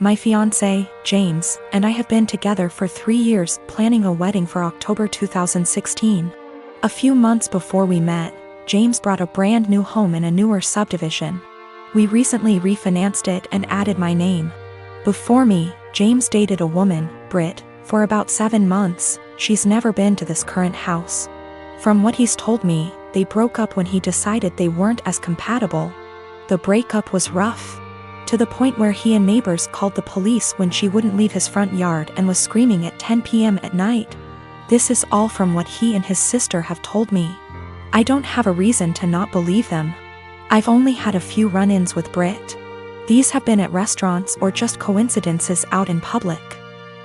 My fiancé, James, and I have been together for 3 years, planning a wedding for October 2016. A few months before we met, James bought a brand new home in a newer subdivision. We recently refinanced it and added my name. Before me, James dated a woman, Britt, for about 7 months. She's never been to this current house. From what he's told me, they broke up when he decided they weren't as compatible. The breakup was rough, to the point where he and neighbors called the police when she wouldn't leave his front yard and was screaming at 10 p.m. at night. This is all from what he and his sister have told me. I don't have a reason to not believe them. I've only had a few run-ins with Britt. These have been at restaurants or just coincidences out in public.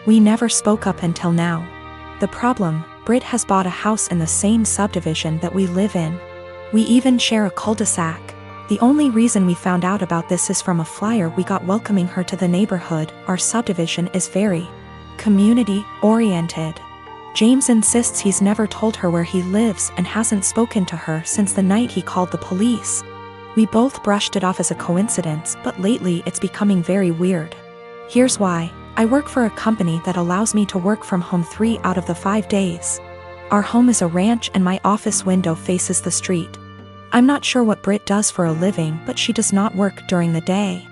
We never spoke up until now. The problem, Britt has bought a house in the same subdivision that we live in. We even share a cul-de-sac. The only reason we found out about this is from a flyer we got welcoming her to the neighborhood. Our subdivision is very community-oriented. James insists he's never told her where he lives and hasn't spoken to her since the night he called the police. We both brushed it off as a coincidence, but lately it's becoming very weird. Here's why. I work for a company that allows me to work from home 3 out of the 5 days. Our home is a ranch and my office window faces the street. I'm not sure what Britt does for a living, but she does not work during the day.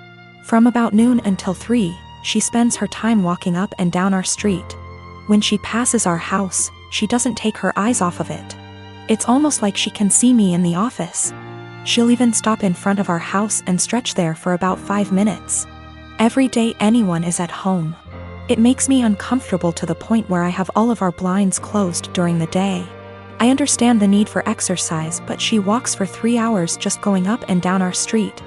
From about noon until 3, she spends her time walking up and down our street. When she passes our house, she doesn't take her eyes off of it. It's almost like she can see me in the office. She'll even stop in front of our house and stretch there for about 5 minutes. Every day anyone is at home. It makes me uncomfortable to the point where I have all of our blinds closed during the day. I understand the need for exercise, but she walks for 3 hours just going up and down our street.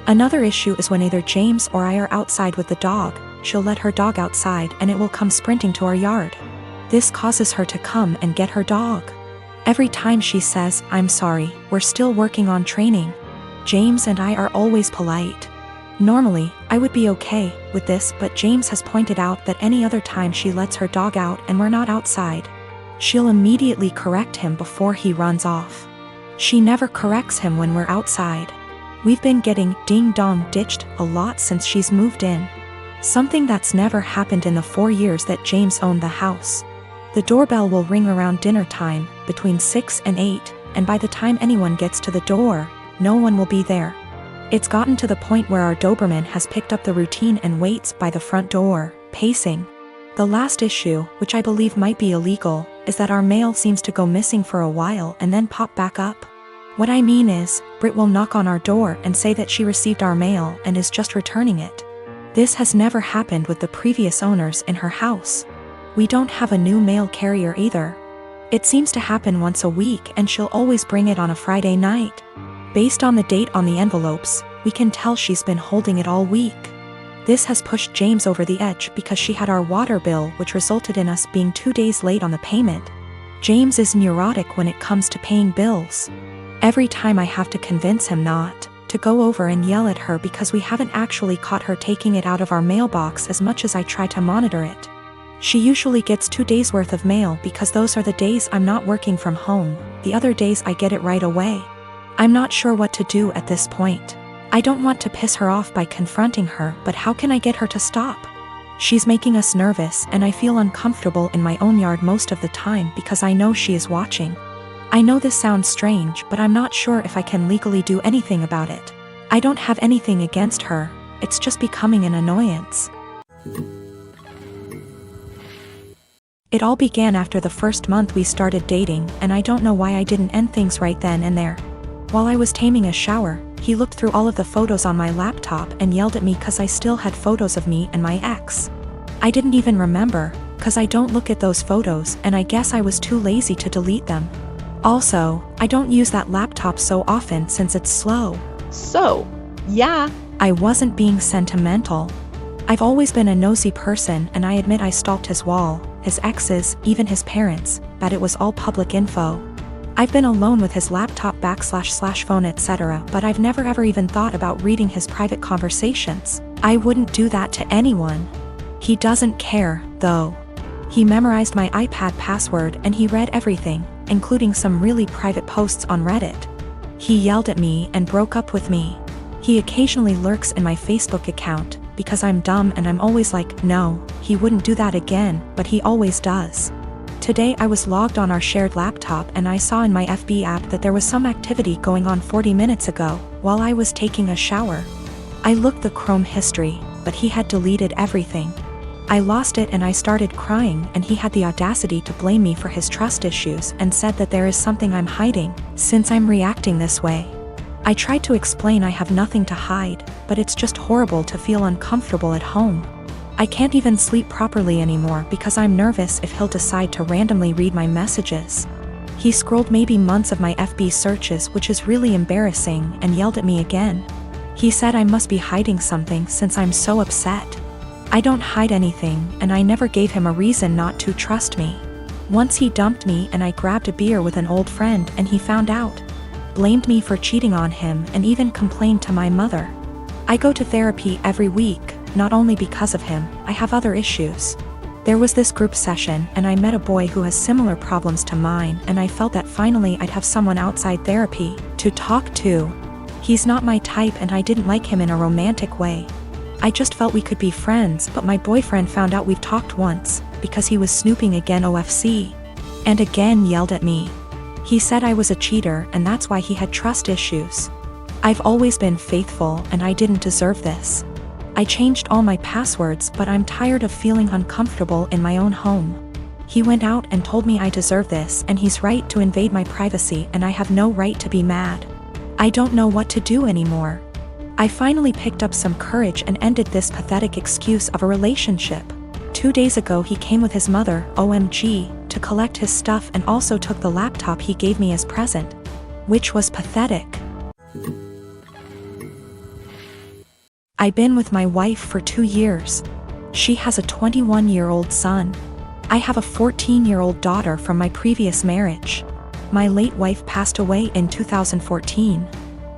Another issue is when either James or I are outside with the dog, she'll let her dog outside and it will come sprinting to our yard. This causes her to come and get her dog. Every time she says, "I'm sorry, we're still working on training." James and I are always polite. Normally, I would be okay with this, but James has pointed out that any other time she lets her dog out and we're not outside, she'll immediately correct him before he runs off. She never corrects him when we're outside. We've been getting ding-dong ditched a lot since she's moved in. Something that's never happened in the 4 years that James owned the house. The doorbell will ring around dinner time, between 6 and 8, and by the time anyone gets to the door, no one will be there. It's gotten to the point where our Doberman has picked up the routine and waits by the front door, pacing. The last issue, which I believe might be illegal, is that our mail seems to go missing for a while and then pop back up. What I mean is, Britt will knock on our door and say that she received our mail and is just returning it. This has never happened with the previous owners in her house. We don't have a new mail carrier either. It seems to happen once a week and she'll always bring it on a Friday night. Based on the date on the envelopes, we can tell she's been holding it all week. This has pushed James over the edge because she had our water bill, which resulted in us being 2 days late on the payment. James is neurotic when it comes to paying bills. Every time I have to convince him not to go over and yell at her because we haven't actually caught her taking it out of our mailbox as much as I try to monitor it. She usually gets 2 days worth of mail because those are the days I'm not working from home. The other days I get it right away. I'm not sure what to do at this point. I don't want to piss her off by confronting her, but how can I get her to stop? She's making us nervous and I feel uncomfortable in my own yard most of the time because I know she is watching. I know this sounds strange, but I'm not sure if I can legally do anything about it. I don't have anything against her, it's just becoming an annoyance. It all began after the first month we started dating, and I don't know why I didn't end things right then and there. While I was taming a shower, he looked through all of the photos on my laptop and yelled at me cause I still had photos of me and my ex. I didn't even remember, cause I don't look at those photos and I guess I was too lazy to delete them. Also, I don't use that laptop so often since it's slow. So, yeah. I wasn't being sentimental. I've always been a nosy person and I admit I stalked his wall, his exes, even his parents, but it was all public info. I've been alone with his laptop / phone etc., but I've never ever even thought about reading his private conversations. I wouldn't do that to anyone. He doesn't care, though. He memorized my iPad password and he read everything, including some really private posts on Reddit. He yelled at me and broke up with me. He occasionally lurks in my Facebook account, because I'm dumb and I'm always like, no, he wouldn't do that again, but he always does. Today I was logged on our shared laptop and I saw in my FB app that there was some activity going on 40 minutes ago, while I was taking a shower. I looked the Chrome history, but he had deleted everything. I lost it and I started crying, and he had the audacity to blame me for his trust issues and said that there is something I'm hiding, since I'm reacting this way. I tried to explain I have nothing to hide, but it's just horrible to feel uncomfortable at home. I can't even sleep properly anymore because I'm nervous if he'll decide to randomly read my messages. He scrolled maybe months of my FB searches, which is really embarrassing, and yelled at me again. He said I must be hiding something since I'm so upset. I don't hide anything, and I never gave him a reason not to trust me. Once he dumped me and I grabbed a beer with an old friend and he found out. Blamed me for cheating on him and even complained to my mother. I go to therapy every week, not only because of him, I have other issues. There was this group session and I met a boy who has similar problems to mine, and I felt that finally I'd have someone outside therapy to talk to. He's not my type and I didn't like him in a romantic way. I just felt we could be friends, but my boyfriend found out we've talked once, because he was snooping again OFC. And again yelled at me. He said I was a cheater and that's why he had trust issues. I've always been faithful and I didn't deserve this. I changed all my passwords, but I'm tired of feeling uncomfortable in my own home. He went out and told me I deserve this, and he's right to invade my privacy, and I have no right to be mad. I don't know what to do anymore. I finally picked up some courage and ended this pathetic excuse of a relationship. 2 days ago he came with his mother, OMG, to collect his stuff and also took the laptop he gave me as present. Which was pathetic. I've been with my wife for 2 years. She has a 21-year-old son. I have a 14-year-old daughter from my previous marriage. My late wife passed away in 2014.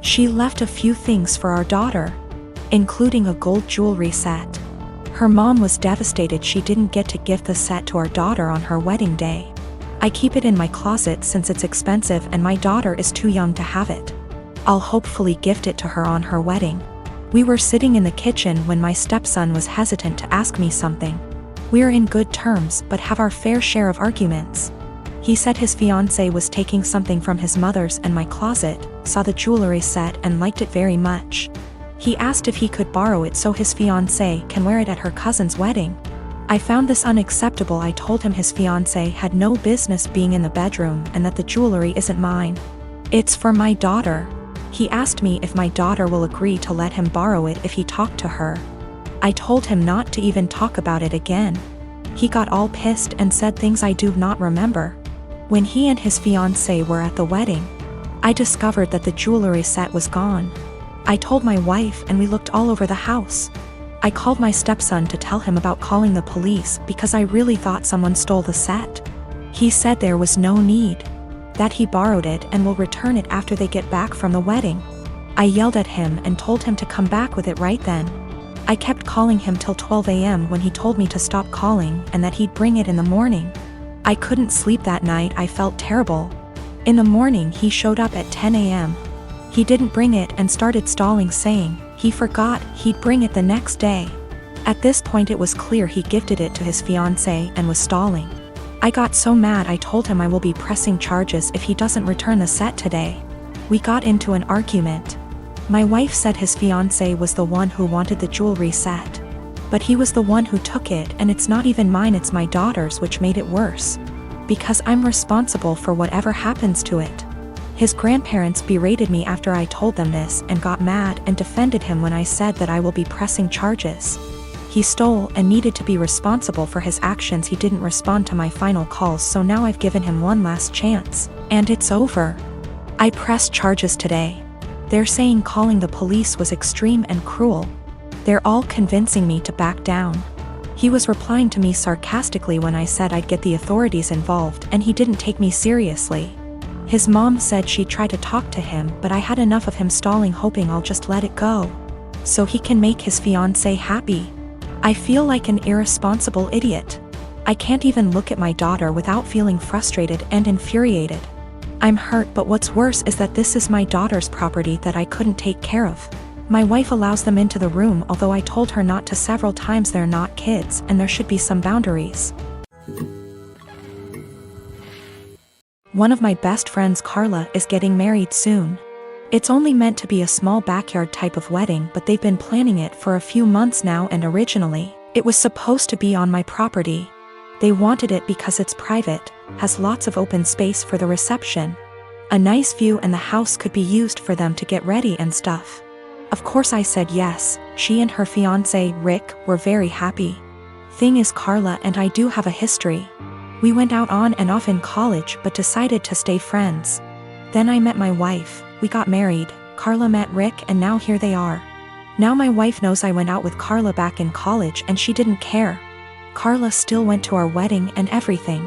She left a few things for our daughter, including a gold jewelry set. Her mom was devastated she didn't get to gift the set to our daughter on her wedding day. I keep it in my closet since it's expensive and my daughter is too young to have it. I'll hopefully gift it to her on her wedding. We were sitting in the kitchen when my stepson was hesitant to ask me something. We're in good terms but have our fair share of arguments. He said his fiancée was taking something from his mother's and my closet, saw the jewelry set and liked it very much. He asked if he could borrow it so his fiancée can wear it at her cousin's wedding. I found this unacceptable. I told him his fiancée had no business being in the bedroom and that the jewelry isn't mine. It's for my daughter. He asked me if my daughter will agree to let him borrow it if he talked to her. I told him not to even talk about it again. He got all pissed and said things I do not remember. When he and his fiancée were at the wedding, I discovered that the jewelry set was gone. I told my wife and we looked all over the house. I called my stepson to tell him about calling the police because I really thought someone stole the set. He said there was no need, that he borrowed it and will return it after they get back from the wedding. I yelled at him and told him to come back with it right then. I kept calling him till 12 a.m. when he told me to stop calling and that he'd bring it in the morning. I couldn't sleep that night. I felt terrible. In the morning he showed up at 10 a.m. He didn't bring it and started stalling, saying he forgot he'd bring it the next day. At this point it was clear he gifted it to his fiancée and was stalling. I got so mad I told him I will be pressing charges if he doesn't return the set today. We got into an argument. My wife said his fiancée was the one who wanted the jewelry set. But he was the one who took it, and it's not even mine, it's my daughter's, which made it worse. Because I'm responsible for whatever happens to it. His grandparents berated me after I told them this and got mad and defended him when I said that I will be pressing charges. He stole and needed to be responsible for his actions. He didn't respond to my final calls, so now I've given him one last chance, and it's over. I pressed charges today. They're saying calling the police was extreme and cruel. They're all convincing me to back down. He was replying to me sarcastically when I said I'd get the authorities involved, and he didn't take me seriously. His mom said she tried to talk to him, but I had enough of him stalling, hoping I'll just let it go, so he can make his fiancée happy. I feel like an irresponsible idiot. I can't even look at my daughter without feeling frustrated and infuriated. I'm hurt, but what's worse is that this is my daughter's property that I couldn't take care of. My wife allows them into the room, although I told her not to several times. They're not kids, and there should be some boundaries. One of my best friends, Carla, is getting married soon. It's only meant to be a small backyard type of wedding, but they've been planning it for a few months now, and originally, it was supposed to be on my property. They wanted it because it's private, has lots of open space for the reception, a nice view, and the house could be used for them to get ready and stuff. Of course I said yes. She and her fiancé, Rick, were very happy. Thing is, Carla and I do have a history. We went out on and off in college but decided to stay friends. Then I met my wife, we got married, Carla met Rick, and now here they are. Now my wife knows I went out with Carla back in college and she didn't care. Carla still went to our wedding and everything.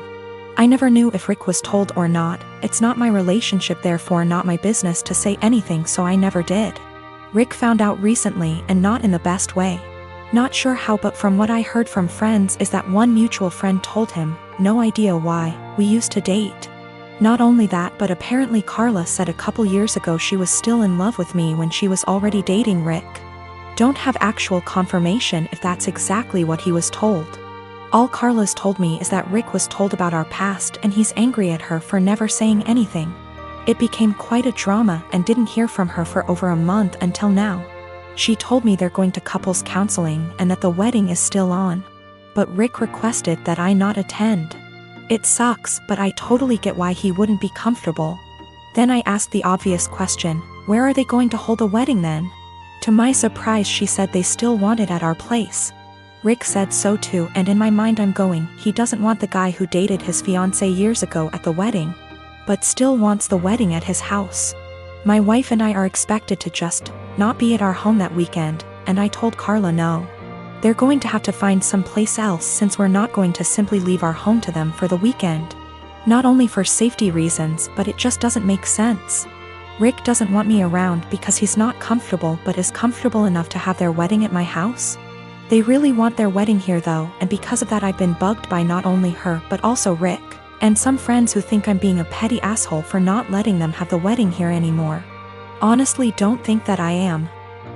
I never knew if Rick was told or not. It's not my relationship, therefore not my business to say anything, so I never did. Rick found out recently, and not in the best way. Not sure how, but from what I heard from friends is that one mutual friend told him, no idea why, we used to date. Not only that, but apparently Carla said a couple years ago she was still in love with me when she was already dating Rick. Don't have actual confirmation if that's exactly what he was told. All Carla's told me is that Rick was told about our past and he's angry at her for never saying anything. It became quite a drama and didn't hear from her for over a month until now. She told me they're going to couples counseling and that the wedding is still on. But Rick requested that I not attend. It sucks, but I totally get why he wouldn't be comfortable. Then I asked the obvious question, where are they going to hold the wedding then? To my surprise, she said they still want it at our place. Rick said so too, and in my mind I'm going, he doesn't want the guy who dated his fiancée years ago at the wedding, but still wants the wedding at his house. My wife and I are expected to just not be at our home that weekend, and I told Carla no. They're going to have to find some place else since we're not going to simply leave our home to them for the weekend. Not only for safety reasons, but it just doesn't make sense. Rick doesn't want me around because he's not comfortable, but is comfortable enough to have their wedding at my house. They really want their wedding here though, and because of that I've been bugged by not only her but also Rick, and some friends who think I'm being a petty asshole for not letting them have the wedding here anymore. Honestly, don't think that I am.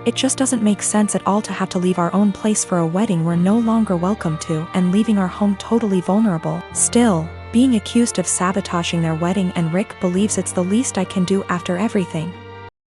It just doesn't make sense at all to have to leave our own place for a wedding we're no longer welcome to, and leaving our home totally vulnerable. Still, being accused of sabotaging their wedding, and Rick believes it's the least I can do after everything.